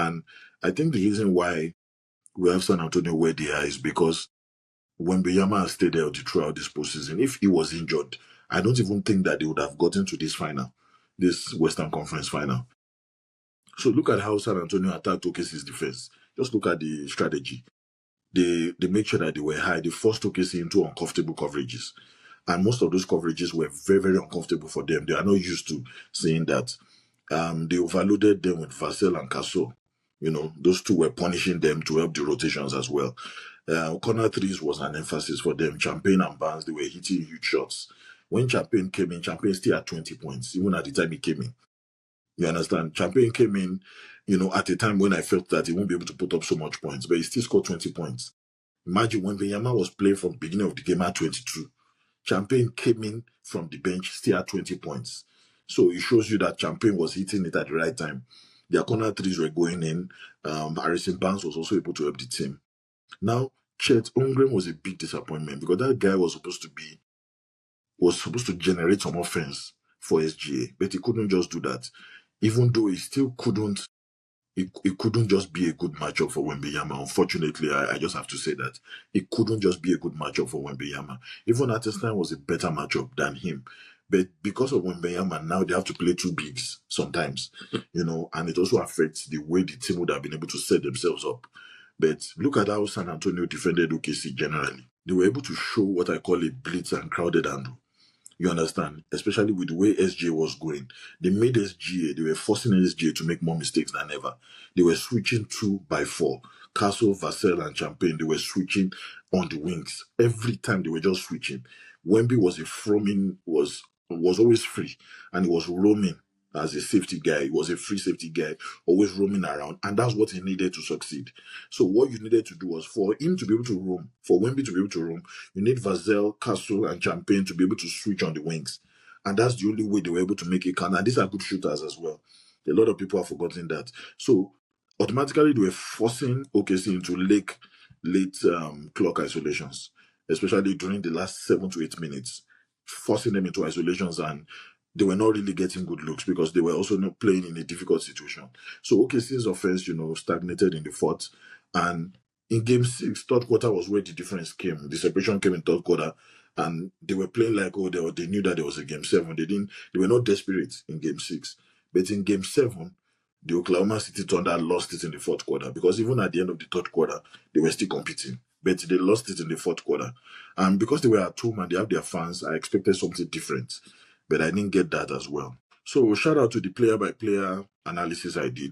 And I think the reason why we have San Antonio where they are is because when Wembanyama has stayed healthy throughout this postseason, if he was injured, I don't even think that they would have gotten to this final, this Western Conference final. So look at how San Antonio attacked OKC's defense. Just look at the strategy. They make sure that they were high. They forced OKC into uncomfortable coverages. And most of those coverages were very, very uncomfortable for them. They are not used to seeing that. They overloaded them with Vassell and Casso. You know, those two were punishing them to help the rotations as well. Corner threes was an emphasis for them. Champagne and Barnes, they were hitting huge shots. When Champagne came in, Champagne still had 20 points, even at the time he came in. You understand? Champagne came in, you know, at a time when I felt that he won't be able to put up so much points, but he still scored 20 points. Imagine when Wembanyama was playing from the beginning of the game at 22. Champagne came in from the bench, still at 20 points. So it shows you that Champagne was hitting it at the right time. Their corner threes were going in. Harrison Barnes was also able to help the team. Now, Chet Holmgren was a big disappointment because that guy was supposed to generate some offense for SGA, but he couldn't just do that. Even though he still couldn't, it couldn't just be a good matchup for Wembanyama. Unfortunately, I just have to say that it couldn't just be a good matchup for Wembanyama. Even Artestein was a better matchup than him. But because of Wembanyama, now they have to play two bigs sometimes, you know, and it also affects the way the team would have been able to set themselves up. But look at how San Antonio defended OKC generally. They were able to show what I call a blitz and crowded handle. You understand? Especially with the way SGA was going. They were forcing SGA to make more mistakes than ever. They were switching 2x4. Castle, Vassell, and Champagne, they were switching on the wings. Every time they were just switching. Wemby was always free, and he was roaming as a safety guy. He was a free safety guy, always roaming around, and that's what he needed to succeed. So what you needed to do was for him to be able to roam, for Wemby to be able to roam, you need Vassell, Castle, and Champagne to be able to switch on the wings. And that's the only way they were able to make it count. And these are good shooters as well. A lot of people have forgotten that. So automatically they were forcing OKC into late clock isolations, especially during the last 7 to 8 minutes, forcing them into isolations, and they were not really getting good looks because they were also not playing in a difficult situation. So OKC's offense, you know, stagnated in the fourth. And in game 6, third quarter was where the difference came. The separation came in third quarter, and they were playing like, they knew that there was a game 7. They were not desperate in game 6. But in game 7, the Oklahoma City Thunder lost it in the fourth quarter because even at the end of the third quarter, they were still competing. But they lost it in the fourth quarter. And because they were at home and they have their fans, I expected something different. But I didn't get that as well. So shout out to the player-by-player analysis I did.